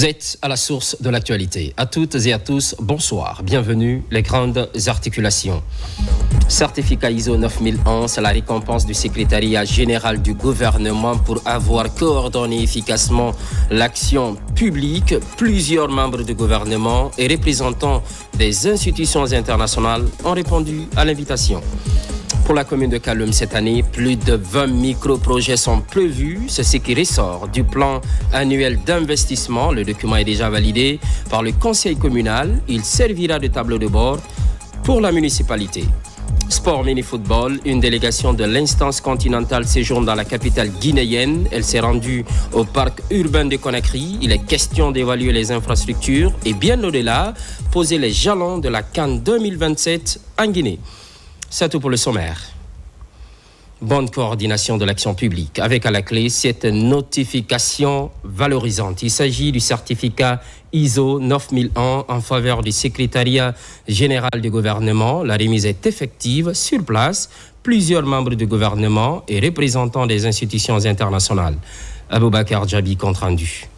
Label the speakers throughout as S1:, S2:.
S1: Vous êtes à la source de l'actualité. À toutes et à tous, bonsoir. Bienvenue, les grandes articulations. Certificat ISO 9001, c'est la récompense du secrétariat général du gouvernement pour avoir coordonné efficacement l'action publique. Plusieurs membres du gouvernement et représentants des institutions internationales ont répondu à l'invitation. Pour la commune de Kaloum cette année, plus de 20 micro-projets sont prévus. C'est ce qui ressort du plan annuel d'investissement. Le document est déjà validé par le conseil communal. Il servira de tableau de bord pour la municipalité. Sport mini-football, une délégation de l'instance continentale séjourne dans la capitale guinéenne. Elle s'est rendue au parc urbain de Conakry. Il est question d'évaluer les infrastructures et bien au-delà, poser les jalons de la CAN 2027 en Guinée. C'est tout pour le sommaire. Bonne coordination de l'action publique. Avec à la clé cette notification valorisante. Il s'agit du certificat ISO 9001 en faveur du secrétariat général du gouvernement. La remise est effective sur place. Plusieurs membres du gouvernement et représentants des institutions internationales. Aboubakar Djabi, compte rendu.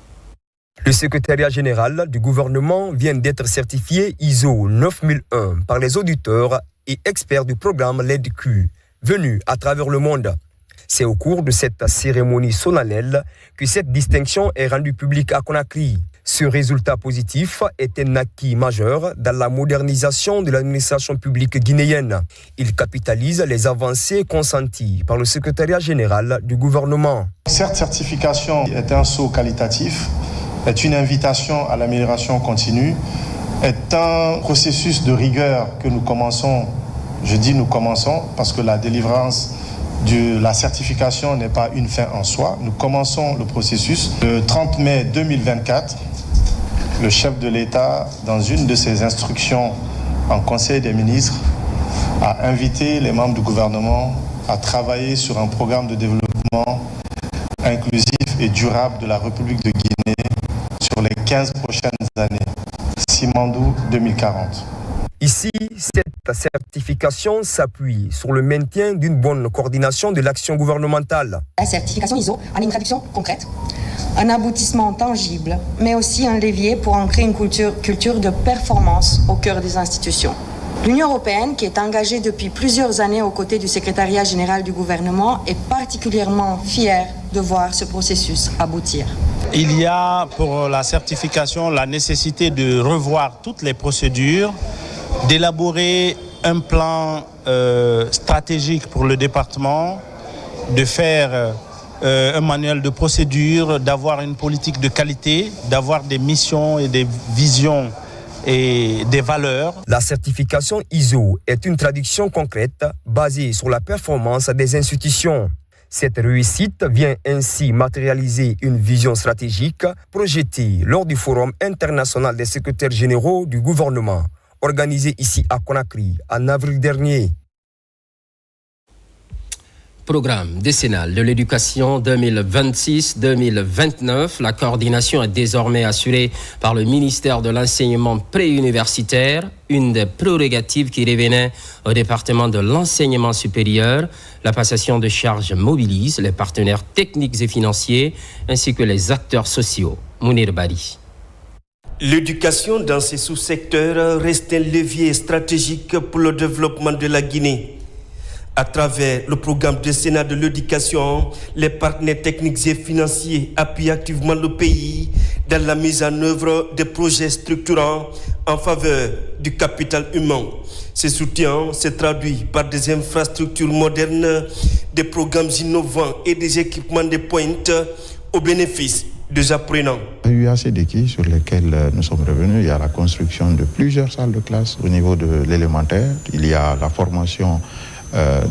S2: Le secrétariat général du gouvernement vient d'être certifié ISO 9001 par les auditeurs et experts du programme LEDQ, venus à travers le monde. C'est au cours de cette cérémonie solennelle que cette distinction est rendue publique à Conakry. Ce résultat positif est un acquis majeur dans la modernisation de l'administration publique guinéenne. Il capitalise les avancées consenties par le secrétariat général du gouvernement.
S3: Cette certification est un saut qualitatif, est une invitation à l'amélioration continue, est un processus de rigueur que nous commençons. Je dis nous commençons parce que la délivrance de la certification n'est pas une fin en soi. Nous commençons le processus. Le 30 mai 2024, le chef de l'État, dans une de ses instructions en Conseil des ministres, a invité les membres du gouvernement à travailler sur un programme de développement inclusif et durable de la République de Guinée sur les 15 prochaines années. Simandou 2040.
S2: Ici, cette certification s'appuie sur le maintien d'une bonne coordination de l'action gouvernementale.
S4: La certification ISO en est une traduction concrète, un aboutissement tangible, mais aussi un levier pour ancrer une culture de performance au cœur des institutions. L'Union européenne, qui est engagée depuis plusieurs années aux côtés du secrétariat général du gouvernement, est particulièrement fière de voir ce processus aboutir.
S5: Il y a pour la certification la nécessité de revoir toutes les procédures, d'élaborer un plan stratégique pour le département, de faire un manuel de procédure, d'avoir une politique de qualité, d'avoir des missions et des visions et des valeurs.
S2: La certification ISO est une traduction concrète basée sur la performance des institutions. Cette réussite vient ainsi matérialiser une vision stratégique projetée lors du Forum international des secrétaires généraux du gouvernement, organisé ici à Conakry en avril dernier.
S1: Programme décennal de l'éducation 2026-2029. La coordination est désormais assurée par le ministère de l'enseignement préuniversitaire, une des prérogatives qui revenait au département de l'enseignement supérieur. La passation de charges mobilise les partenaires techniques et financiers ainsi que les acteurs sociaux. Mounir Bari.
S6: L'éducation dans ces sous-secteurs reste un levier stratégique pour le développement de la Guinée. À travers le programme décennal de l'éducation, les partenaires techniques et financiers appuient activement le pays dans la mise en œuvre des projets structurants en faveur du capital humain. Ce soutien se traduit par des infrastructures modernes, des programmes innovants et des équipements de pointe au bénéfice des apprenants.
S7: Il y a eu assez d'équipes sur lesquelles nous sommes revenus. Il y a la construction de plusieurs salles de classe au niveau de l'élémentaire. Il y a la formation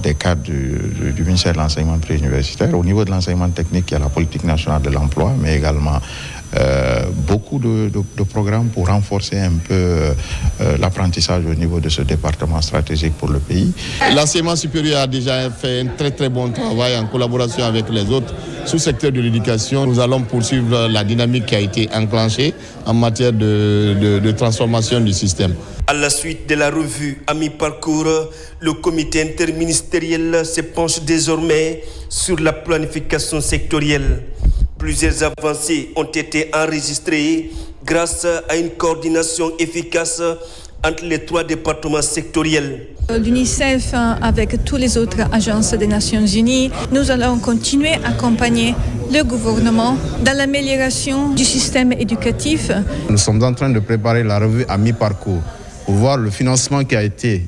S7: des cadres du ministère de l'enseignement préuniversitaire. Au niveau de l'enseignement technique, il y a la politique nationale de l'emploi, mais également beaucoup de programmes pour renforcer un peu l'apprentissage au niveau de ce département stratégique pour le pays.
S8: L'enseignement supérieur a déjà fait un très très bon travail en collaboration avec les autres sous-secteurs de l'éducation. Nous allons poursuivre la dynamique qui a été enclenchée en matière de transformation du système.
S6: À la suite de la revue à mi-parcours, le comité interministériel se penche désormais sur la planification sectorielle. Plusieurs avancées ont été enregistrées grâce à une coordination efficace entre les 3 départements sectoriels.
S9: L'UNICEF, avec toutes les autres agences des Nations Unies, nous allons continuer à accompagner le gouvernement dans l'amélioration du système éducatif.
S10: Nous sommes en train de préparer la revue à mi-parcours pour voir le financement qui a été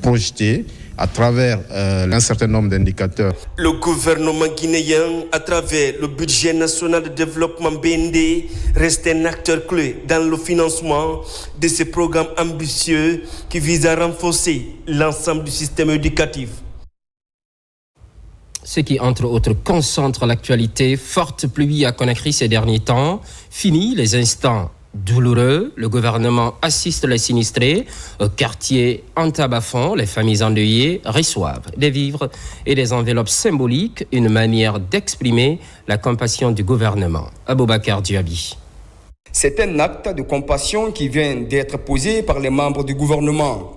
S10: projeté à travers un certain nombre d'indicateurs.
S6: Le gouvernement guinéen, à travers le budget national de développement BND, reste un acteur clé dans le financement de ce programme ambitieux qui vise à renforcer l'ensemble du système éducatif.
S1: Ce qui, entre autres, concentre l'actualité. Forte pluie à Conakry ces derniers temps. Fini les instants douloureux. Le gouvernement assiste les sinistrés. Au quartier Antabafon, les familles endeuillées reçoivent des vivres et des enveloppes symboliques, une manière d'exprimer la compassion du gouvernement. Aboubakar Diaby.
S2: C'est un acte de compassion qui vient d'être posé par les membres du gouvernement,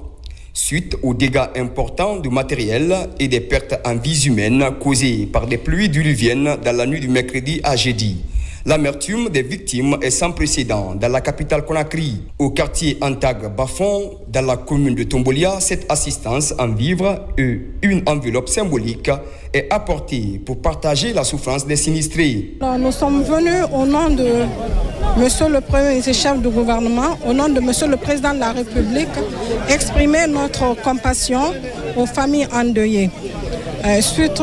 S2: suite aux dégâts importants du matériel et des pertes en vies humaines causées par des pluies diluviennes dans la nuit du mercredi à jeudi. L'amertume des victimes est sans précédent dans la capitale Conakry. Au quartier Antag-Bafon, dans la commune de Tombolia, cette assistance en vivres et une enveloppe symbolique est apportée pour partager la souffrance des sinistrés.
S11: Nous sommes venus au nom de Monsieur le Premier ministre chef du gouvernement, au nom de Monsieur le Président de la République, exprimer notre compassion aux familles endeuillées. Suite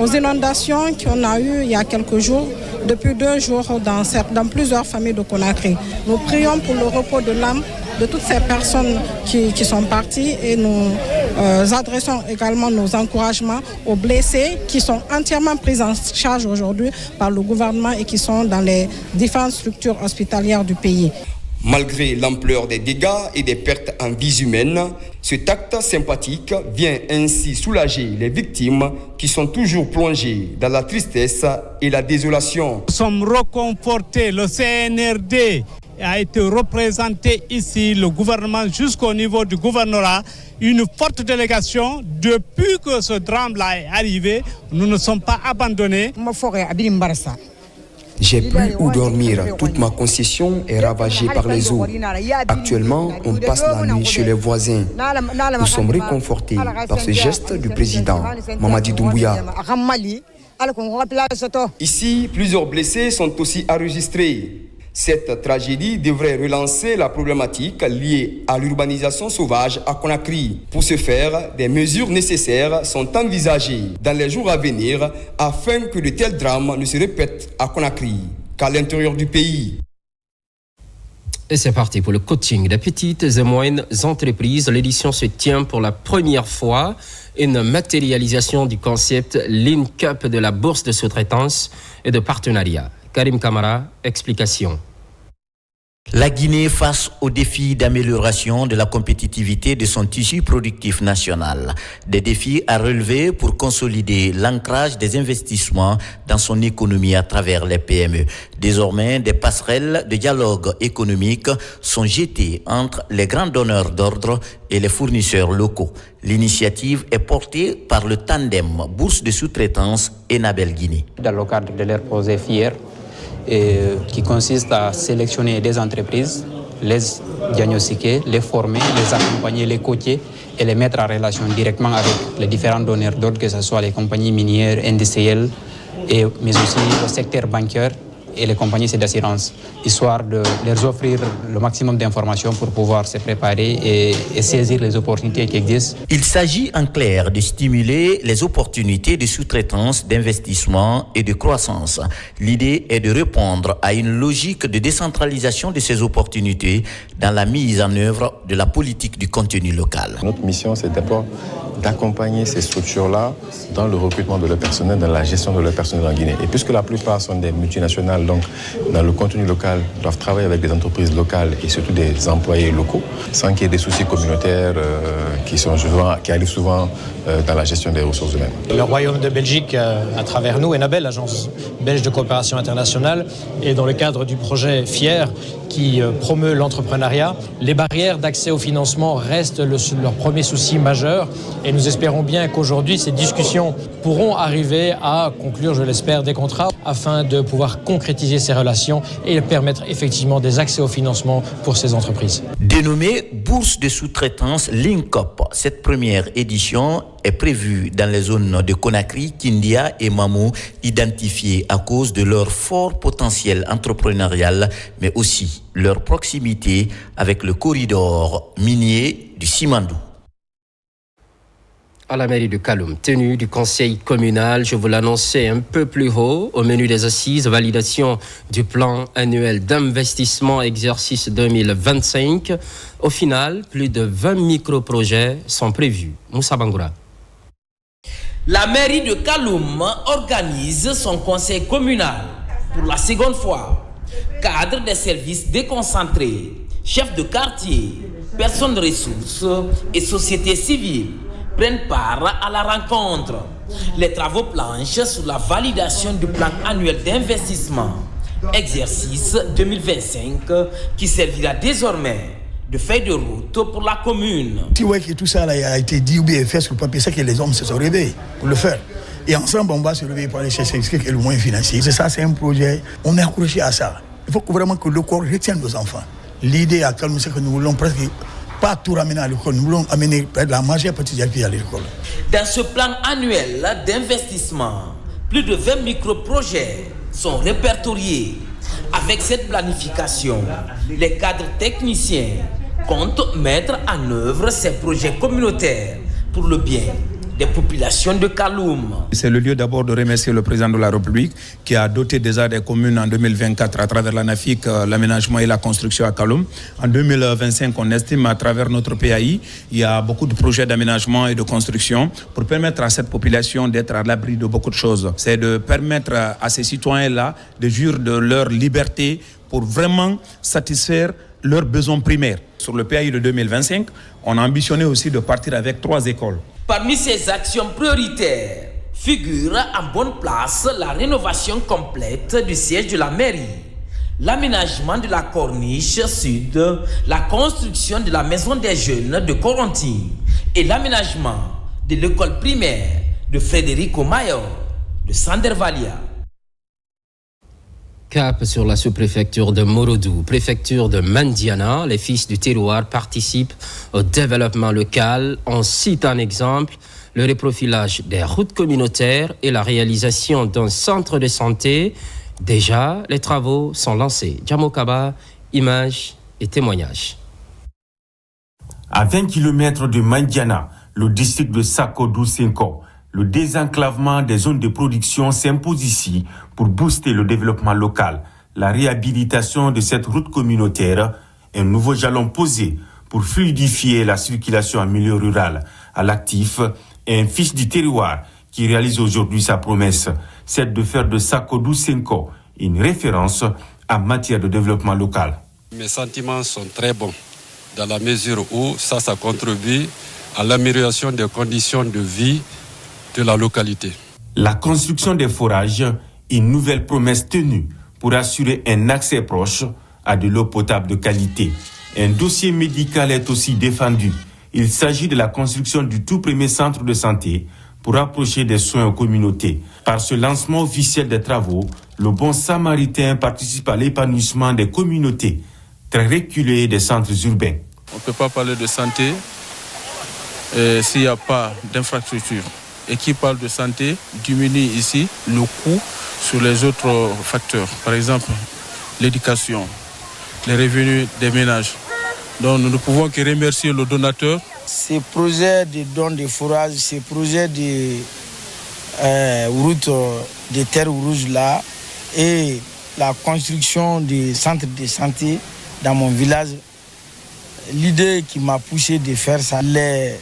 S11: aux inondations qu'on a eues il y a quelques jours, depuis 2 jours dans plusieurs familles de Conakry. Nous prions pour le repos de l'âme de toutes ces personnes qui sont parties et nous adressons également nos encouragements aux blessés qui sont entièrement pris en charge aujourd'hui par le gouvernement et qui sont dans les différentes structures hospitalières du pays.
S2: Malgré l'ampleur des dégâts et des pertes en vies humaines, cet acte sympathique vient ainsi soulager les victimes qui sont toujours plongées dans la tristesse et la désolation.
S5: Nous sommes reconfortés, le CNRD a été représenté ici, le gouvernement jusqu'au niveau du gouvernorat, une forte délégation. Depuis que ce drame-là est arrivé, nous ne sommes pas abandonnés.
S2: J'ai plus où dormir, toute ma concession est ravagée par les eaux. Actuellement, on passe la nuit chez les voisins. Nous sommes réconfortés par ce geste du président Mamadi Doumbouya. Ici, plusieurs blessés sont aussi enregistrés. Cette tragédie devrait relancer la problématique liée à l'urbanisation sauvage à Conakry. Pour ce faire, des mesures nécessaires sont envisagées dans les jours à venir afin que de tels drames ne se répètent à Conakry qu'à l'intérieur du pays.
S1: Et c'est parti pour le coaching des petites et moyennes entreprises. L'édition se tient pour la première fois. Une matérialisation du concept Link Up de la bourse de sous-traitance et de partenariat. Karim Kamara, explication.
S12: La Guinée face aux défis d'amélioration de la compétitivité de son tissu productif national. Des défis à relever pour consolider l'ancrage des investissements dans son économie à travers les PME. Désormais, des passerelles de dialogue économique sont jetées entre les grands donneurs d'ordre et les fournisseurs locaux. L'initiative est portée par le tandem Bourse de sous-traitance et Nabel Guinée.
S13: Dans le cadre de leur projet FIER, qui consiste à sélectionner des entreprises, les diagnostiquer, les former, les accompagner, les coacher et les mettre en relation directement avec les différents donneurs d'ordre, que ce soit les compagnies minières, industrielles, mais aussi le secteur bancaire et les compagnies d'assurance, histoire de leur offrir le maximum d'informations pour pouvoir se préparer et saisir les opportunités qui existent.
S12: Il s'agit en clair de stimuler les opportunités de sous-traitance, d'investissement et de croissance. L'idée est de répondre à une logique de décentralisation de ces opportunités dans la mise en œuvre de la politique du contenu local.
S14: Notre mission, c'est d'abord d'accompagner ces structures-là dans le recrutement de leur personnel, dans la gestion de leur personnel en Guinée. Et puisque la plupart sont des multinationales, donc dans le contenu local, doivent travailler avec des entreprises locales et surtout des employés locaux, sans qu'il y ait des soucis communautaires qui arrivent souvent dans la gestion des ressources humaines.
S15: Le Royaume de Belgique, à travers nous, Enabel, l'agence belge de coopération internationale, et dans le cadre du projet FIER, qui promeut l'entrepreneuriat. Les barrières d'accès au financement restent leur premier souci majeur et nous espérons bien qu'aujourd'hui ces discussions pourront arriver à conclure, je l'espère, des contrats afin de pouvoir concrétiser ces relations et permettre effectivement des accès au financement pour ces entreprises.
S12: Dénommée Bourse de sous-traitance Linkop, cette première édition est prévue dans les zones de Conakry, Kindia et Mamou, identifiées à cause de leur fort potentiel entrepreneurial, mais aussi leur proximité avec le corridor minier du Simandou.
S1: À la mairie de Kaloum, tenue du conseil communal, je vous l'annonçais un peu plus haut, au menu des assises, validation du plan annuel d'investissement exercice 2025. Au final, plus de 20 micro-projets sont prévus. Moussa Bangoura.
S16: La mairie de Kaloum organise son conseil communal pour la seconde fois. Cadres des services déconcentrés, chefs de quartier, personnes de ressources et sociétés civiles prennent part à la rencontre. Les travaux planchent sur la validation du plan annuel d'investissement, exercice 2025, qui servira désormais de feuille de route pour la commune.
S17: Tu vois que tout ça là, a été dit ou bien fait sur le papier, c'est que les hommes se sont réveillés pour le faire. Et ensemble, on va se réveiller pour aller chercher ce qui est le moyen financier. C'est ça, c'est un projet. On est accroché à ça. Il faut vraiment que le corps retienne nos enfants. L'idée à Kaloum, c'est que nous voulons presque pas tout ramener à l'école, nous voulons amener la majeure partie des filles à l'école.
S16: Dans ce plan annuel d'investissement, plus de 20 micro-projets sont répertoriés. Avec cette planification, les cadres techniciens comptent mettre en œuvre ces projets communautaires pour le bien des populations de Kaloum.
S18: C'est le lieu d'abord de remercier le président de la République qui a doté déjà des communes en 2024 à travers l'ANAFIC, l'aménagement et la construction à Kaloum. En 2025, on estime à travers notre PAI, il y a beaucoup de projets d'aménagement et de construction pour permettre à cette population d'être à l'abri de beaucoup de choses. C'est de permettre à ces citoyens-là de jouir de leur liberté pour vraiment satisfaire leurs besoins primaires. Sur le PAI de 2025, on a ambitionné aussi de partir avec 3 écoles.
S16: Parmi ces actions prioritaires figure en bonne place la rénovation complète du siège de la mairie, l'aménagement de la corniche sud, la construction de la maison des jeunes de Corentin et l'aménagement de l'école primaire de Federico Mayor de Sandervalia.
S1: Cap sur la sous-préfecture de Morodou, préfecture de Mandiana, les fils du terroir participent au développement local. On cite un exemple, le reprofilage des routes communautaires et la réalisation d'un centre de santé. Déjà, les travaux sont lancés. Djamo Kaba, images et témoignages.
S19: À 20 km de Mandiana, le district de Sakodou-Senko, le désenclavement des zones de production s'impose ici pour booster le développement local. La réhabilitation de cette route communautaire, un nouveau jalon posé pour fluidifier la circulation en milieu rural. À l'actif, un fils du terroir qui réalise aujourd'hui sa promesse, c'est de faire de Sakodou-Senko une référence en matière de développement local.
S20: Mes sentiments sont très bons, dans la mesure où ça contribue à l'amélioration des conditions de vie de la localité.
S19: La construction des forages, une nouvelle promesse tenue pour assurer un accès proche à de l'eau potable de qualité. Un dossier médical est aussi défendu. Il s'agit de la construction du tout premier centre de santé pour approcher des soins aux communautés. Par ce lancement officiel des travaux, le bon samaritain participe à l'épanouissement des communautés très reculées des centres urbains.
S20: On ne peut pas parler de santé s'il n'y a pas d'infrastructure. Et qui parle de santé diminue ici le coût sur les autres facteurs. Par exemple, l'éducation, les revenus des ménages. Donc nous ne pouvons que remercier le donateur.
S21: Ces projets de dons de forages, ces projets de routes de terre rouge là et la construction des centres de santé dans mon village, l'idée qui m'a poussé de faire ça, les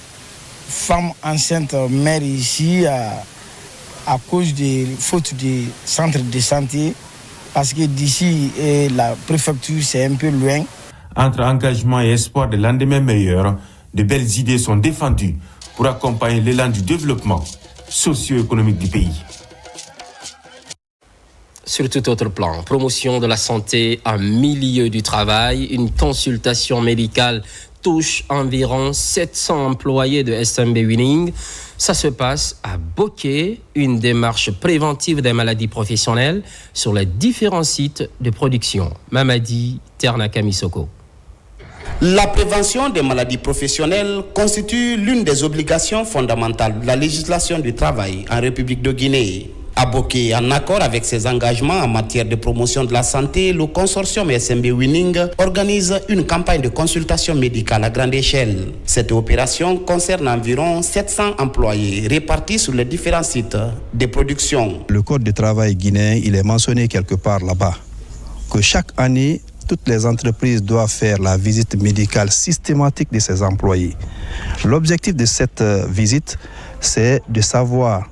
S21: femmes enceintes mères ici à cause des fautes de centres de santé, parce que d'ici la préfecture c'est un peu loin.
S19: Entre engagement et espoir de lendemain meilleur, de belles idées sont défendues pour accompagner l'élan du développement socio-économique du pays.
S1: Sur tout autre plan, promotion de la santé en milieu du travail, une consultation médicale touche environ 700 employés de SMB Winning. Ça se passe à Bokeh, une démarche préventive des maladies professionnelles sur les différents sites de production. Mamadi Ternakamisoko.
S3: La prévention des maladies professionnelles constitue l'une des obligations fondamentales de la législation du travail en République de Guinée. À Bokeh, en accord avec ses engagements en matière de promotion de la santé, le consortium SMB Winning organise une campagne de consultation médicale à grande échelle. Cette opération concerne environ 700 employés répartis sur les différents sites de production.
S22: Le Code du travail guinéen, il est mentionné quelque part là-bas que chaque année, toutes les entreprises doivent faire la visite médicale systématique de ses employés. L'objectif de cette visite, c'est de savoir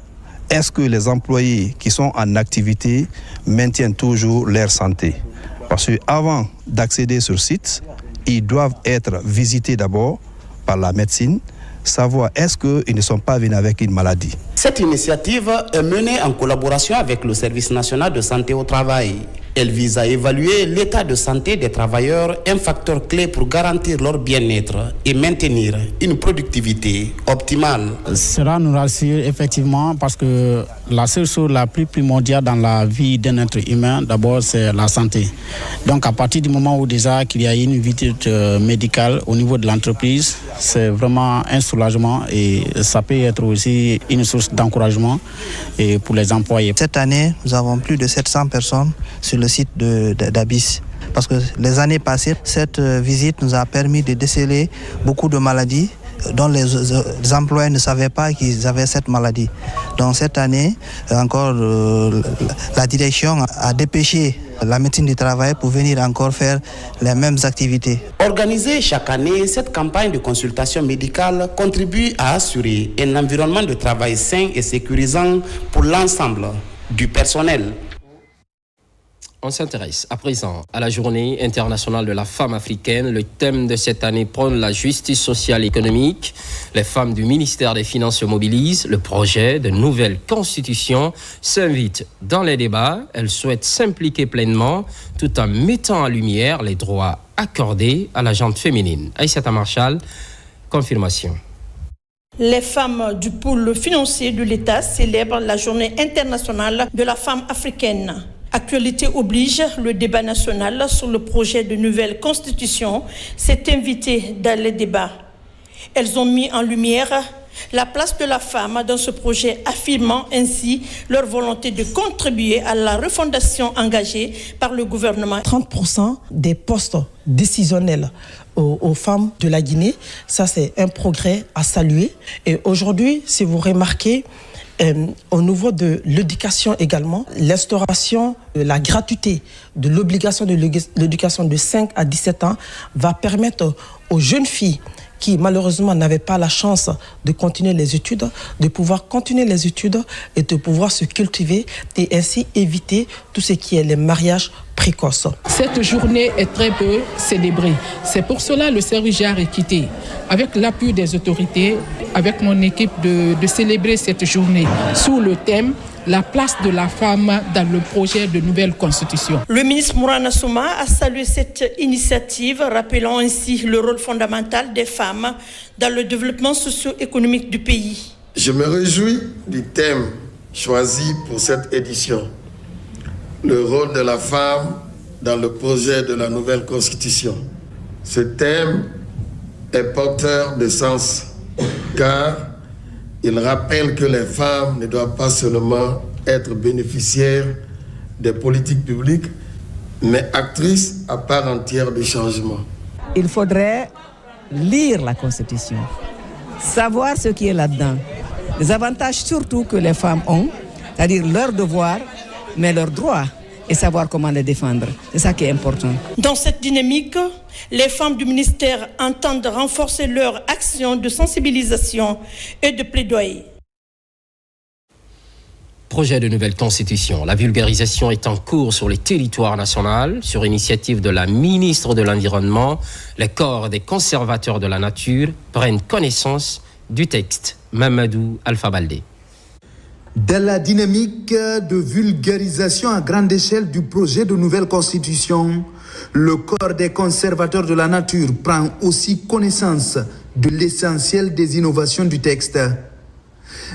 S22: est-ce que les employés qui sont en activité maintiennent toujours leur santé. Parce qu'avant d'accéder sur site, ils doivent être visités d'abord par la médecine, savoir est-ce qu'ils ne sont pas venus avec une maladie.
S3: Cette initiative est menée en collaboration avec le Service national de santé au travail. Elle vise à évaluer l'état de santé des travailleurs, un facteur clé pour garantir leur bien-être et maintenir une productivité optimale.
S23: Cela nous rassure effectivement parce que la seule chose la plus primordiale dans la vie d'un être humain, d'abord, c'est la santé. Donc à partir du moment où déjà qu'il y a une visite médicale au niveau de l'entreprise, c'est vraiment un soulagement et ça peut être aussi une source d'encouragement pour les employés.
S24: Cette année, nous avons plus de 700 personnes sur le site d'Abyss. Parce que les années passées, cette visite nous a permis de déceler beaucoup de maladies dont les employés ne savaient pas qu'ils avaient cette maladie. Donc cette année, encore, la direction a dépêché la médecine du travail pour venir encore faire les mêmes activités.
S3: Organisée chaque année, cette campagne de consultation médicale contribue à assurer un environnement de travail sain et sécurisant pour l'ensemble du personnel.
S1: On s'intéresse à présent à la journée internationale de la femme africaine. Le thème de cette année prône la justice sociale et économique. Les femmes du ministère des Finances se mobilisent. Le projet de nouvelle constitution s'invite dans les débats. Elles souhaitent s'impliquer pleinement tout en mettant en lumière les droits accordés à la gente féminine. Aïssata Marshall, confirmation.
S25: Les femmes du pôle financier de l'État célèbrent la journée internationale de la femme africaine. Actualité oblige, le débat national sur le projet de nouvelle constitution s'est invité dans les débats. Elles ont mis en lumière la place de la femme dans ce projet, affirmant ainsi leur volonté de contribuer à la refondation engagée par le gouvernement.
S26: 30% des postes décisionnels aux femmes de la Guinée, ça c'est un progrès à saluer. Et aujourd'hui, si vous remarquez, au niveau de l'éducation également, l'instauration de la gratuité de l'obligation de l'éducation de 5 à 17 ans va permettre aux jeunes filles qui malheureusement n'avaient pas la chance de continuer les études, de pouvoir continuer les études et de pouvoir se cultiver et ainsi éviter tout ce qui est les mariages précoces.
S27: Cette journée est très peu célébrée. C'est pour cela le service Genre Équité, avec l'appui des autorités, avec mon équipe, de célébrer cette journée sous le thème la place de la femme dans le projet de nouvelle constitution.
S25: Le ministre Mourana Souma a salué cette initiative, rappelant ainsi le rôle fondamental des femmes dans le développement socio-économique du pays.
S28: Je me réjouis du thème choisi pour cette édition, le rôle de la femme dans le projet de la nouvelle constitution. Ce thème est porteur de sens, car il rappelle que les femmes ne doivent pas seulement être bénéficiaires des politiques publiques, mais actrices à part entière du changement.
S29: Il faudrait lire la Constitution, savoir ce qui est là-dedans, les avantages surtout que les femmes ont, c'est-à-dire leurs devoirs, mais leurs droits, et savoir comment les défendre. C'est ça qui est important.
S25: Dans cette dynamique, les femmes du ministère entendent renforcer leur action de sensibilisation et de plaidoyer.
S1: Projet de nouvelle constitution. La vulgarisation est en cours sur les territoires nationaux. Sur initiative de la ministre de l'Environnement, les corps des conservateurs de la nature prennent connaissance du texte. Mamadou Alpha Baldé.
S2: Dans la dynamique de vulgarisation à grande échelle du projet de nouvelle constitution, le corps des conservateurs de la nature prend aussi connaissance de l'essentiel des innovations du texte.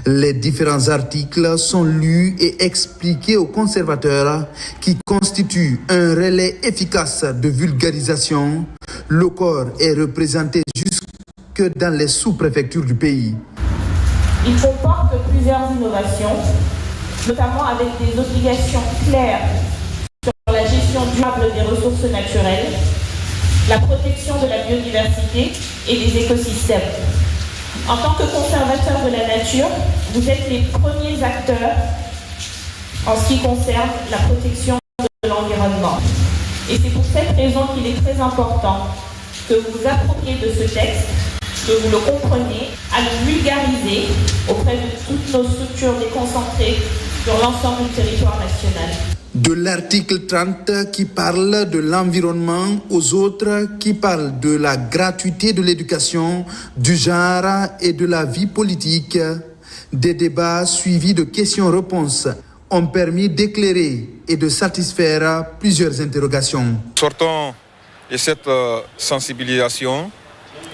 S2: Les différents articles sont lus et expliqués aux conservateurs qui constituent un relais efficace de vulgarisation. Le corps est représenté jusque dans les sous-préfectures du pays.
S25: Il comporte plusieurs innovations, notamment avec des obligations claires sur la gestion durable des ressources naturelles, la protection de la biodiversité et des écosystèmes. En tant que conservateur de la nature, vous êtes les premiers acteurs en ce qui concerne la protection de l'environnement. Et c'est pour cette raison qu'il est très important que vous vous appropriez de ce texte, que vous le compreniez, à le vulgariser auprès de toutes nos structures déconcentrées sur l'ensemble du territoire national.
S2: De l'article 30 qui parle de l'environnement aux autres qui parlent de la gratuité de l'éducation, du genre et de la vie politique. Des débats suivis de questions-réponses ont permis d'éclairer et de satisfaire plusieurs interrogations.
S4: Sortons de cette sensibilisation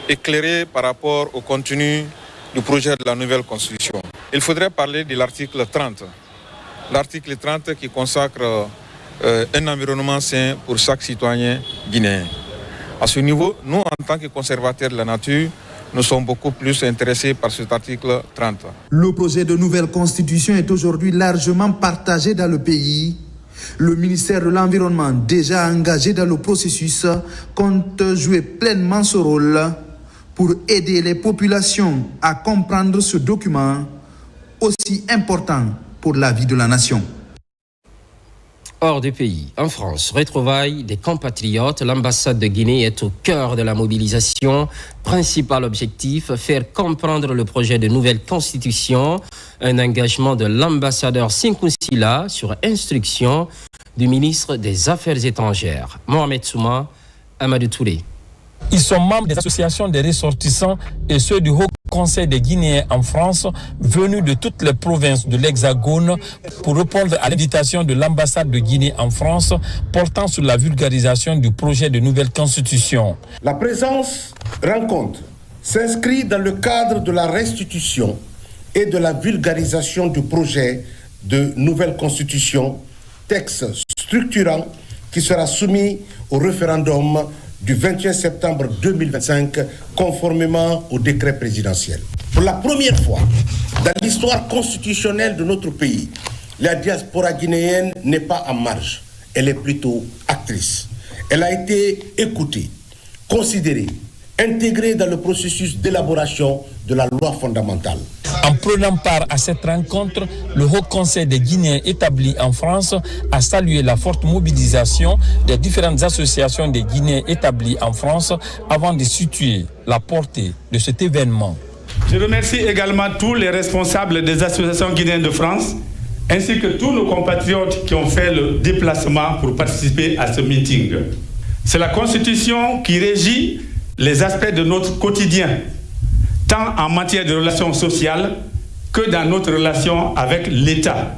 S4: éclairée par rapport au contenu du projet de la nouvelle constitution. Il faudrait parler de l'article 30. L'article 30 qui consacre un environnement sain pour chaque citoyen guinéen. À ce niveau, nous, en tant que conservateurs de la nature, nous sommes beaucoup plus intéressés par cet article 30.
S2: Le projet de nouvelle constitution est aujourd'hui largement partagé dans le pays. Le ministère de l'Environnement, déjà engagé dans le processus, compte jouer pleinement ce rôle pour aider les populations à comprendre ce document aussi important pour la vie de la nation.
S1: Hors du pays, en France, retrouvailles des compatriotes, l'ambassade de Guinée est au cœur de la mobilisation. Principal objectif, faire comprendre le projet de nouvelle constitution, un engagement de l'ambassadeur Sinkou Sila sur instruction du ministre des Affaires étrangères. Mohamed Souma, Amadou Touré.
S5: Ils sont membres des associations des ressortissants et ceux du Haut Conseil des Guinéens en France, venus de toutes les provinces de l'Hexagone pour répondre à l'invitation de l'ambassade de Guinée en France portant sur la vulgarisation du projet de nouvelle constitution.
S6: La présence rencontre s'inscrit dans le cadre de la restitution et de la vulgarisation du projet de nouvelle constitution, texte structurant qui sera soumis au référendum du 21 septembre 2025, conformément au décret présidentiel. Pour la première fois dans l'histoire constitutionnelle de notre pays, la diaspora guinéenne n'est pas en marge, elle est plutôt actrice. Elle a été écoutée, considérée, intégrée dans le processus d'élaboration de la loi fondamentale.
S5: En prenant part à cette rencontre, le Haut Conseil des Guinéens établi en France a salué la forte mobilisation des différentes associations des Guinéens établis en France avant de situer la portée de cet événement.
S7: Je remercie également tous les responsables des associations guinéennes de France ainsi que tous nos compatriotes qui ont fait le déplacement pour participer à ce meeting. C'est la Constitution qui régit les aspects de notre quotidien, tant en matière de relations sociales que dans notre relation avec l'État.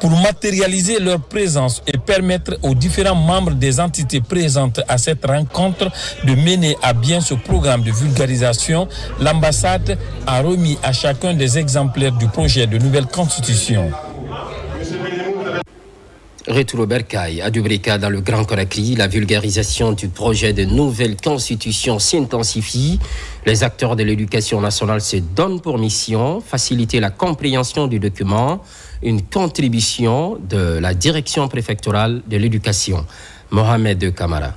S5: Pour matérialiser leur présence et permettre aux différents membres des entités présentes à cette rencontre de mener à bien ce programme de vulgarisation, l'ambassade a remis à chacun des exemplaires du projet de nouvelle constitution.
S1: Retour au Bercail, à Dubrika, dans le Grand Conakry, la vulgarisation du projet de nouvelle constitution s'intensifie. Les acteurs de l'éducation nationale se donnent pour mission faciliter la compréhension du document, une contribution de la direction préfectorale de l'éducation. Mohamed Kamara.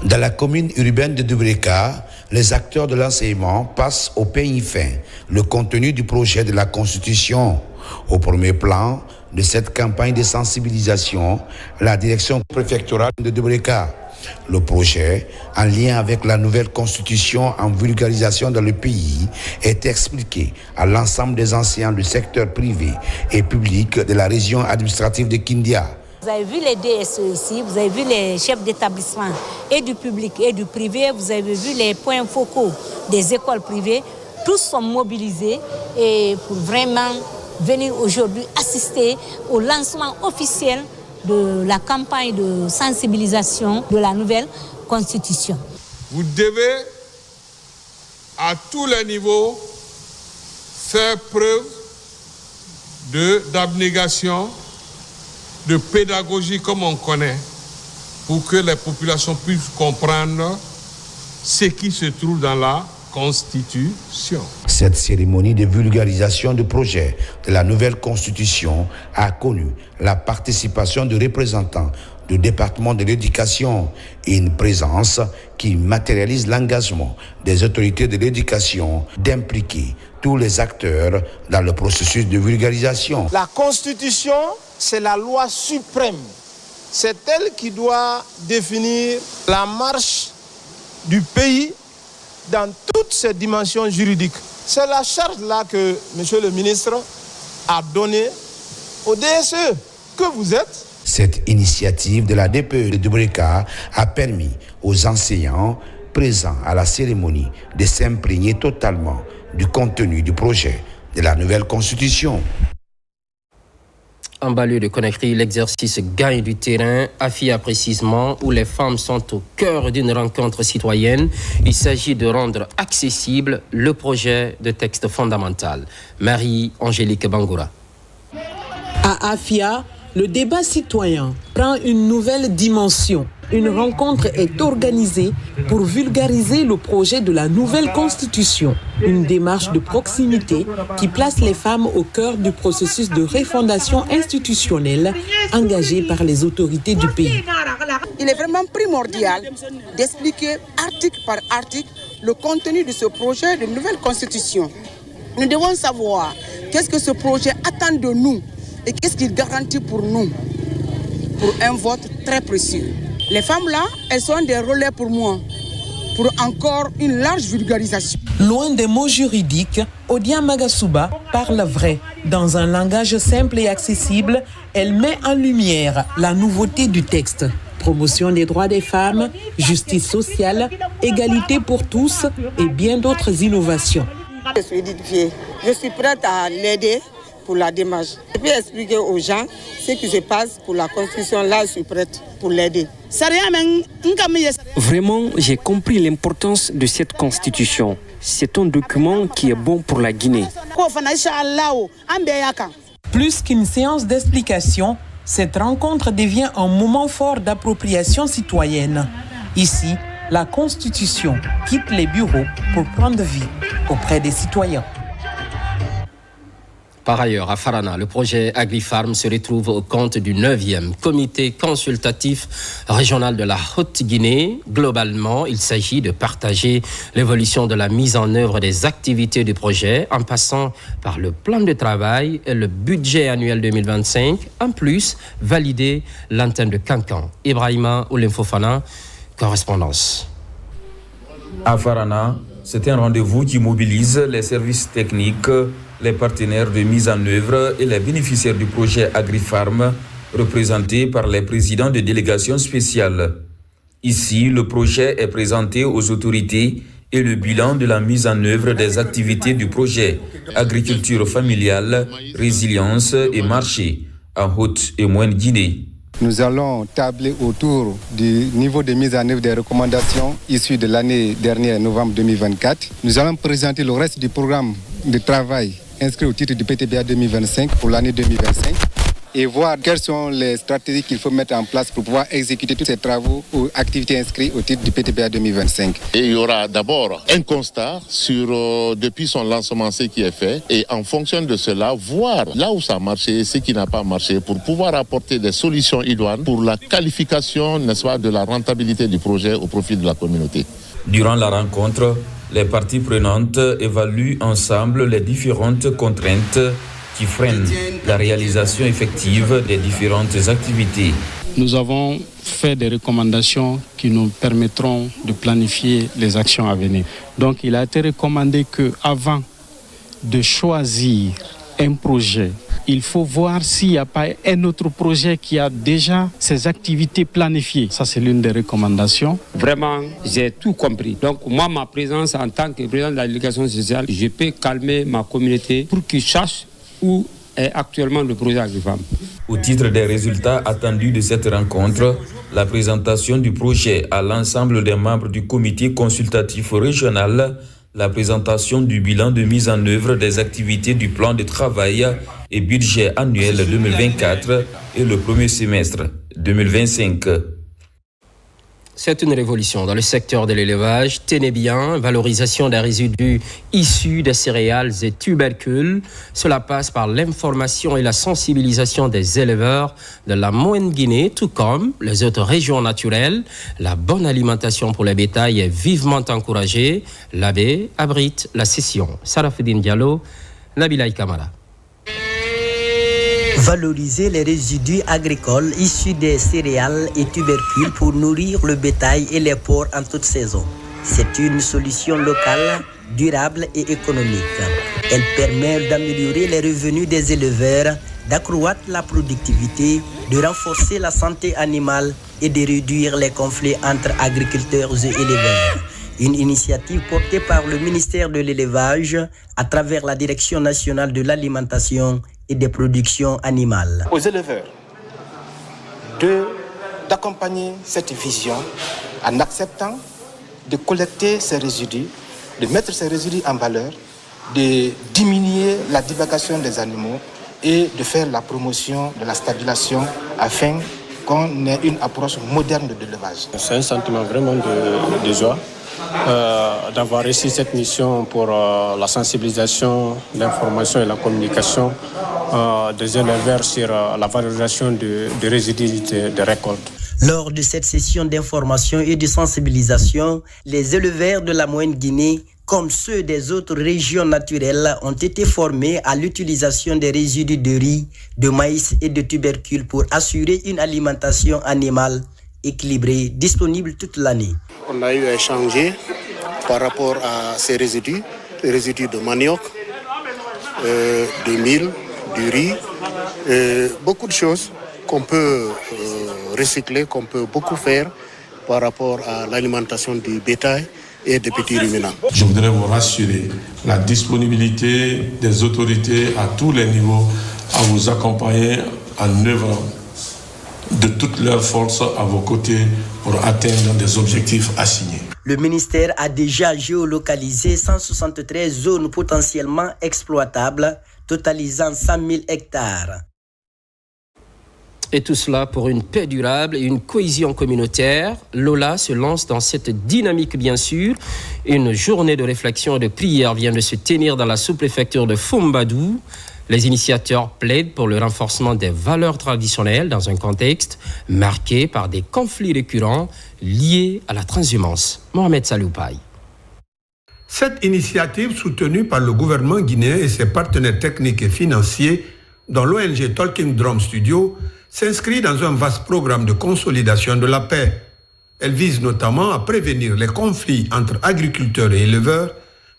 S8: Dans la commune urbaine de Dubrika, les acteurs de l'enseignement passent au peigne fin le contenu du projet de la Constitution. Au premier plan de cette campagne de sensibilisation, la direction préfectorale de Dubrika. Le projet, en lien avec la nouvelle constitution en vulgarisation dans le pays, est expliqué à l'ensemble des enseignants du secteur privé et public de la région administrative de Kindia.
S9: Vous avez vu les DSE ici, vous avez vu les chefs d'établissement et du public et du privé, vous avez vu les points focaux des écoles privées. Tous sont mobilisés et pour vraiment venir aujourd'hui assister au lancement officiel de la campagne de sensibilisation de la nouvelle constitution.
S10: Vous devez, à tous les niveaux, faire preuve d'abnégation, de pédagogie comme on connaît, pour que les populations puissent comprendre ce qui se trouve dans la Constitution.
S8: Cette cérémonie de vulgarisation du projet de la nouvelle Constitution a connu la participation de représentants du département de l'éducation et une présence qui matérialise l'engagement des autorités de l'éducation d'impliquer tous les acteurs dans le processus de vulgarisation.
S11: La Constitution, c'est la loi suprême. C'est elle qui doit définir la marche du pays dans toutes ses dimensions juridiques. C'est la charge-là que M. le ministre a donnée au DSE que vous êtes.
S8: Cette initiative de la DPE de Dubreka a permis aux enseignants présents à la cérémonie de s'imprégner totalement du contenu du projet de la nouvelle Constitution.
S1: En banlieue de Conakry, l'exercice gagne du terrain, Afia précisément, où les femmes sont au cœur d'une rencontre citoyenne. Il s'agit de rendre accessible le projet de texte fondamental. Marie-Angélique Bangoura.
S12: À Afia, le débat citoyen prend une nouvelle dimension. Une rencontre est organisée pour vulgariser le projet de la nouvelle Constitution. Une démarche de proximité qui place les femmes au cœur du processus de refondation institutionnelle engagé par les autorités du pays.
S13: Il est vraiment primordial d'expliquer article par article le contenu de ce projet de nouvelle Constitution. Nous devons savoir qu'est-ce que ce projet attend de nous et qu'est-ce qu'il garantit pour nous, pour un vote très précieux. Les femmes-là, elles sont des relais pour moi, pour encore une large vulgarisation.
S12: Loin des mots juridiques, Odia Magasuba parle vrai. Dans un langage simple et accessible, elle met en lumière la nouveauté du texte. Promotion des droits des femmes, justice sociale, égalité pour tous et bien d'autres innovations.
S13: Je suis édifiée. Je suis prête à l'aider pour la démarche. Je peux expliquer aux gens ce qui se passe pour la Constitution. Là, je suis prête pour l'aider.
S14: Vraiment, j'ai compris l'importance de cette Constitution. C'est un document qui est bon pour la Guinée.
S12: Plus qu'une séance d'explication, cette rencontre devient un moment fort d'appropriation citoyenne. Ici, la Constitution quitte les bureaux pour prendre vie auprès des citoyens.
S1: Par ailleurs, à Farana, le projet AgriFarm se retrouve au compte du 9e comité consultatif régional de la Haute-Guinée. Globalement, il s'agit de partager l'évolution de la mise en œuvre des activités du projet en passant par le plan de travail et le budget annuel 2025. En plus, valider l'antenne de Cancan. Ibrahima Oulemfofana, correspondance.
S15: À Farana, c'est un rendez-vous qui mobilise les services techniques, les partenaires de mise en œuvre et les bénéficiaires du projet AgriFarm, représentés par les présidents de délégations spéciales. Ici, le projet est présenté aux autorités et le bilan de la mise en œuvre des activités du projet agriculture familiale, résilience et marché en Haute et Moyenne Guinée.
S16: Nous allons tabler autour du niveau de mise en œuvre des recommandations issues de l'année dernière, novembre 2024. Nous allons présenter le reste du programme de travail inscrit au titre du PTBA 2025 pour l'année 2025 et voir quelles sont les stratégies qu'il faut mettre en place pour pouvoir exécuter tous ces travaux ou activités inscrites au titre du PTBA 2025.
S17: Et il y aura d'abord un constat sur depuis son lancement ce qui est fait et en fonction de cela, voir là où ça a marché et ce qui n'a pas marché pour pouvoir apporter des solutions idoines pour la qualification, n'est-ce pas, de la rentabilité du projet au profit de la communauté.
S15: Durant la rencontre, les parties prenantes évaluent ensemble les différentes contraintes qui freinent la réalisation effective des différentes activités.
S23: Nous avons fait des recommandations qui nous permettront de planifier les actions à venir. Donc il a été recommandé qu'avant de choisir un projet, il faut voir s'il n'y a pas un autre projet qui a déjà ses activités planifiées. Ça, c'est l'une des recommandations.
S14: Vraiment, j'ai tout compris. Donc, moi, ma présence en tant que président de la délégation sociale, je peux calmer ma communauté pour qu'ils sachent où
S3: est actuellement le projet AgriFarm.
S15: Au titre des résultats attendus de cette rencontre, la présentation du projet à l'ensemble des membres du comité consultatif régional, la présentation du bilan de mise en œuvre des activités du plan de travail et budget annuel 2024 et le premier semestre 2025.
S1: C'est une révolution dans le secteur de l'élevage. Tenez bien, valorisation des résidus issus des céréales et tubercules. Cela passe par l'information et la sensibilisation des éleveurs de la Moyenne-Guinée, tout comme les autres régions naturelles. La bonne alimentation pour les bétails est vivement encouragée. La baie abrite la session. Sarafedine Diallo, Nabila Kamara.
S18: Valoriser les résidus agricoles issus des céréales et tubercules pour nourrir le bétail et les porcs en toute saison. C'est une solution locale, durable et économique. Elle permet d'améliorer les revenus des éleveurs, d'accroître la productivité, de renforcer la santé animale et de réduire les conflits entre agriculteurs et éleveurs. Une initiative portée par le ministère de l'Élevage à travers la Direction nationale de l'alimentation et des productions animales.
S19: Aux éleveurs d'accompagner cette vision en acceptant de collecter ces résidus, de mettre ces résidus en valeur, de diminuer la divagation des animaux et de faire la promotion de la stabilisation afin qu'on ait une approche moderne de l'élevage.
S20: C'est un sentiment vraiment de joie d'avoir réussi cette mission pour la sensibilisation, l'information et la communication des éleveurs sur la valorisation des résidus de récolte.
S18: Lors de cette session d'information et de sensibilisation, les éleveurs de la Moyenne-Guinée, comme ceux des autres régions naturelles, ont été formés à l'utilisation des résidus de riz, de maïs et de tubercules pour assurer une alimentation animale équilibrée, disponible toute l'année.
S19: On a eu à échanger par rapport à ces résidus, les résidus de manioc, de mil, du riz, beaucoup de choses qu'on peut recycler, qu'on peut beaucoup faire par rapport à l'alimentation du bétail et des petits ruminants.
S10: Je voudrais vous rassurer, la disponibilité des autorités à tous les niveaux à vous accompagner en œuvrant de toutes leurs forces à vos côtés pour atteindre des objectifs assignés.
S18: Le ministère a déjà géolocalisé 173 zones potentiellement exploitables, totalisant 100 000 hectares.
S1: Et tout cela pour une paix durable et une cohésion communautaire. Lola se lance dans cette dynamique, bien sûr. Une journée de réflexion et de prière vient de se tenir dans la sous-préfecture de Fumbadou. Les initiateurs plaident pour le renforcement des valeurs traditionnelles dans un contexte marqué par des conflits récurrents liés à la transhumance. Mohamed Saloupaï.
S21: Cette initiative, soutenue par le gouvernement guinéen et ses partenaires techniques et financiers, dont l'ONG Talking Drum Studio, s'inscrit dans un vaste programme de consolidation de la paix. Elle vise notamment à prévenir les conflits entre agriculteurs et éleveurs,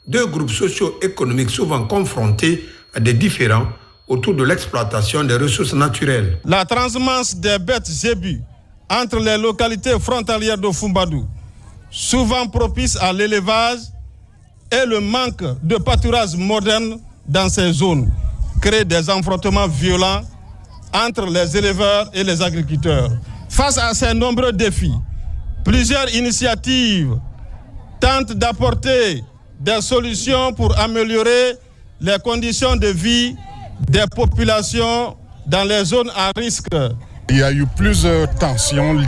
S21: deux groupes socio-économiques souvent confrontés à des différends autour de l'exploitation des ressources naturelles.
S22: La transhumance des bêtes zébus entre les localités frontalières de Fumbadou, souvent propice à l'élevage, et le manque de pâturage moderne dans ces zones crée des affrontements violents entre les éleveurs et les agriculteurs. Face à ces nombreux défis, plusieurs initiatives tentent d'apporter des solutions pour améliorer les conditions de vie des populations dans les zones à risque.
S24: Il y a eu plusieurs tensions liées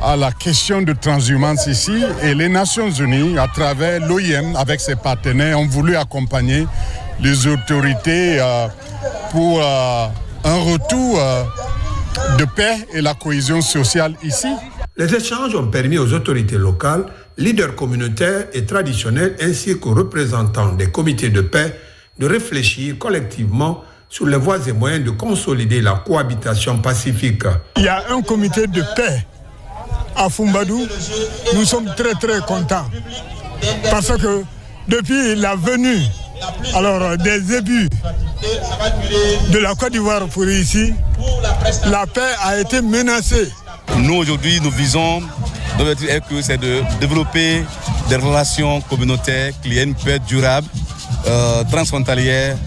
S24: à la question de transhumance ici et les Nations Unies, à travers l'OIM, avec ses partenaires, ont voulu accompagner les autorités pour un retour de paix et la cohésion sociale ici.
S21: Les échanges ont permis aux autorités locales, leaders communautaires et traditionnels ainsi qu'aux représentants des comités de paix de réfléchir collectivement sur les voies et moyens de consolider la cohabitation pacifique.
S24: Il y a un comité de paix à Fumbadou. Nous sommes très très contents parce que depuis la venue des zébus de la Côte d'Ivoire pour ici, la paix a été menacée.
S26: Nous aujourd'hui, nos visions doivent être que c'est de développer des relations communautaires, qu'il y ait une paix durable, transfrontalière,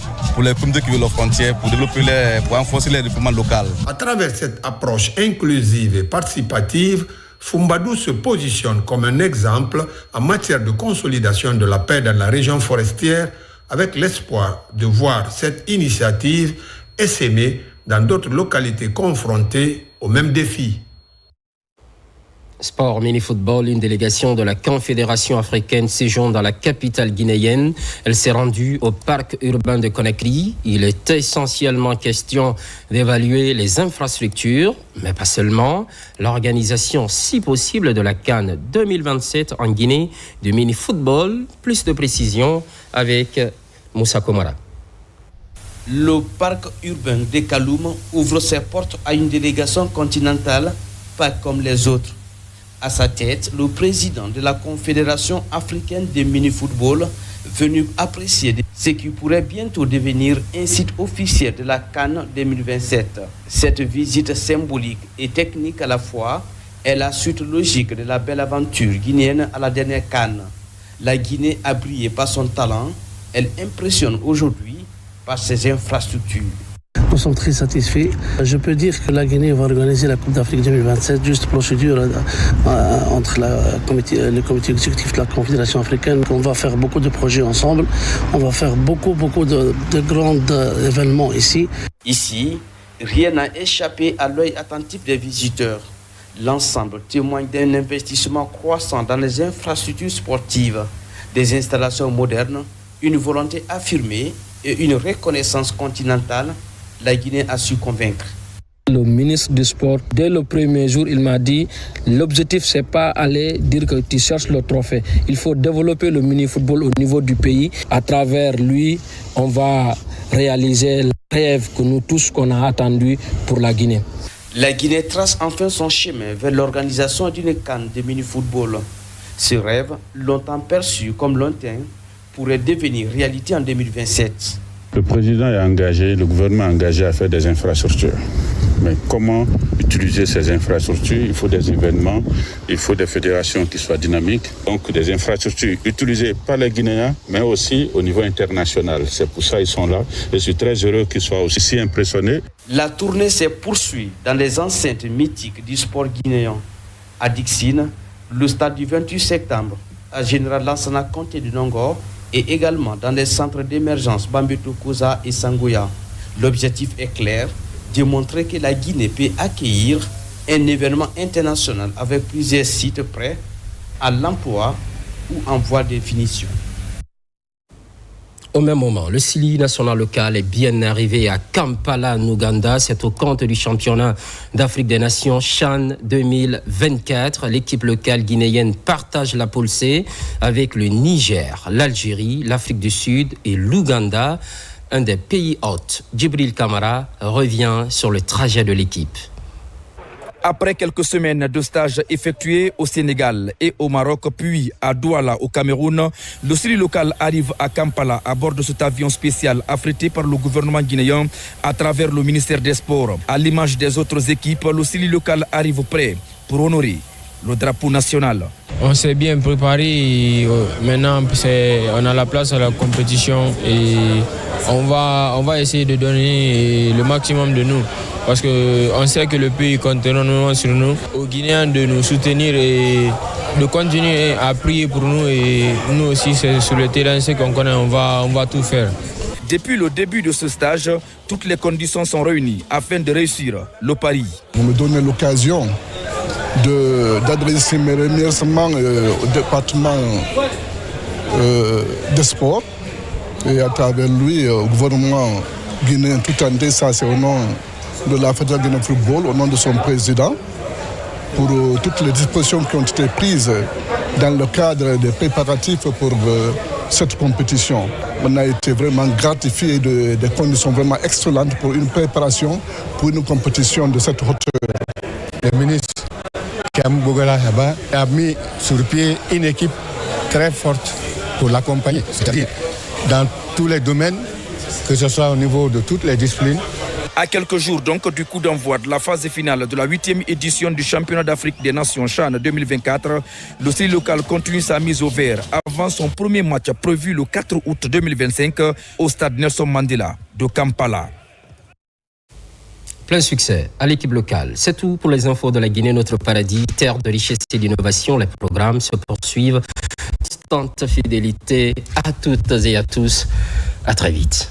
S26: pour les communautés qui vivent aux frontières, pour renforcer les développements local.
S21: À travers cette approche inclusive et participative, Foumbaddou se positionne comme un exemple en matière de consolidation de la paix dans la région forestière, avec l'espoir de voir cette initiative essaimée dans d'autres localités confrontées aux mêmes défis.
S1: Sport mini-football, une délégation de la Confédération africaine séjourne dans la capitale guinéenne. Elle s'est rendue au parc urbain de Conakry. Il est essentiellement question d'évaluer les infrastructures, mais pas seulement. L'organisation, si possible, de la CAN 2027 en Guinée de mini-football. Plus de précision avec Moussa Komara.
S2: Le parc urbain de Kaloum ouvre ses portes à une délégation continentale, pas comme les autres. À sa tête, le président de la Confédération africaine de mini-football, venu apprécier ce qui pourrait bientôt devenir un site officiel de la CAN 2027. Cette visite symbolique et technique à la fois est la suite logique de la belle aventure guinéenne à la dernière CAN. La Guinée a brillé par son talent, elle impressionne aujourd'hui par ses infrastructures.
S4: Nous sommes très satisfaits. Je peux dire que la Guinée va organiser la Coupe d'Afrique 2027, juste procédure entre le comité exécutif de la Confédération africaine. On va faire beaucoup de projets ensemble. On va faire beaucoup de grands événements ici.
S2: Ici, rien n'a échappé à l'œil attentif des visiteurs. L'ensemble témoigne d'un investissement croissant dans les infrastructures sportives, des installations modernes, une volonté affirmée et une reconnaissance continentale. La Guinée a su convaincre.
S4: Le ministre du Sport, dès le premier jour, il m'a dit l'objectif, c'est pas aller dire que tu cherches le trophée. Il faut développer le mini-football au niveau du pays. À travers lui, on va réaliser le rêve que nous tous qu'on a attendu pour la Guinée.
S2: La Guinée trace enfin son chemin vers l'organisation d'une CAN de mini-football. Ce rêve, longtemps perçu comme lointain, pourrait devenir réalité en 2027.
S5: Le président est engagé, le gouvernement est engagé à faire des infrastructures. Mais comment utiliser ces infrastructures? Il faut des événements, il faut des fédérations qui soient dynamiques. Donc des infrastructures utilisées par les Guinéens, mais aussi au niveau international. C'est pour ça qu'ils sont là. Et je suis très heureux qu'ils soient aussi si impressionnés.
S2: La tournée se poursuit dans les enceintes mythiques du sport guinéen. À Dixine, le stade du 28 septembre, à Général Lansana Conté de Nongor, et également dans les centres d'émergence Bambeto Koza et Sangoya. L'objectif est clair, démontrer que la Guinée peut accueillir un événement international avec plusieurs sites prêts à l'emploi ou en voie de finition.
S1: Au même moment, le CILI national local est bien arrivé à Kampala, en Ouganda. C'est au compte du championnat d'Afrique des Nations CHAN 2024. L'équipe locale guinéenne partage la poule C avec le Niger, l'Algérie, l'Afrique du Sud et l'Ouganda, un des pays hôtes. Djibril Kamara revient sur le trajet de l'équipe.
S6: Après quelques semaines de stages effectués au Sénégal et au Maroc, puis à Douala au Cameroun, le CILI local arrive à Kampala à bord de cet avion spécial affrété par le gouvernement guinéen à travers le ministère des Sports. À l'image des autres équipes, le CILI local arrive prêt pour honorer le drapeau national.
S7: On s'est bien préparé, maintenant on a la place à la compétition et on va essayer de donner le maximum de nous. Parce qu'on sait que le pays compte énormément sur nous. Aux Guinéens de nous soutenir et de continuer à prier pour nous. Et nous aussi, c'est sur le terrain, ce qu'on connaît, on va tout faire.
S6: Depuis le début de ce stage, toutes les conditions sont réunies afin de réussir le pari.
S25: Vous me donnez l'occasion d'adresser mes remerciements au département des sports et à travers lui au gouvernement guinéen tout entier. Ça, c'est au nom de la Fédération guinéenne de football, au nom de son président, pour toutes les dispositions qui ont été prises dans le cadre des préparatifs pour cette compétition. On a été vraiment gratifié des conditions vraiment excellentes pour une préparation, pour une compétition de cette hauteur.
S27: Le ministre Kam Bogala Haba a mis sur pied une équipe très forte pour l'accompagner, c'est-à-dire dans tous les domaines, que ce soit au niveau de toutes les disciplines.
S6: À quelques jours donc du coup d'envoi de la phase finale de la 8e édition du championnat d'Afrique des Nations CHAN 2024, le style local continue sa mise au vert avant son premier match prévu le 4 août 2025 au stade Nelson Mandela de Kampala.
S1: Plein succès à l'équipe locale. C'est tout pour les infos de la Guinée, notre paradis, terre de richesse et d'innovation. Les programmes se poursuivent. Tante fidélité à toutes et à tous. À très vite.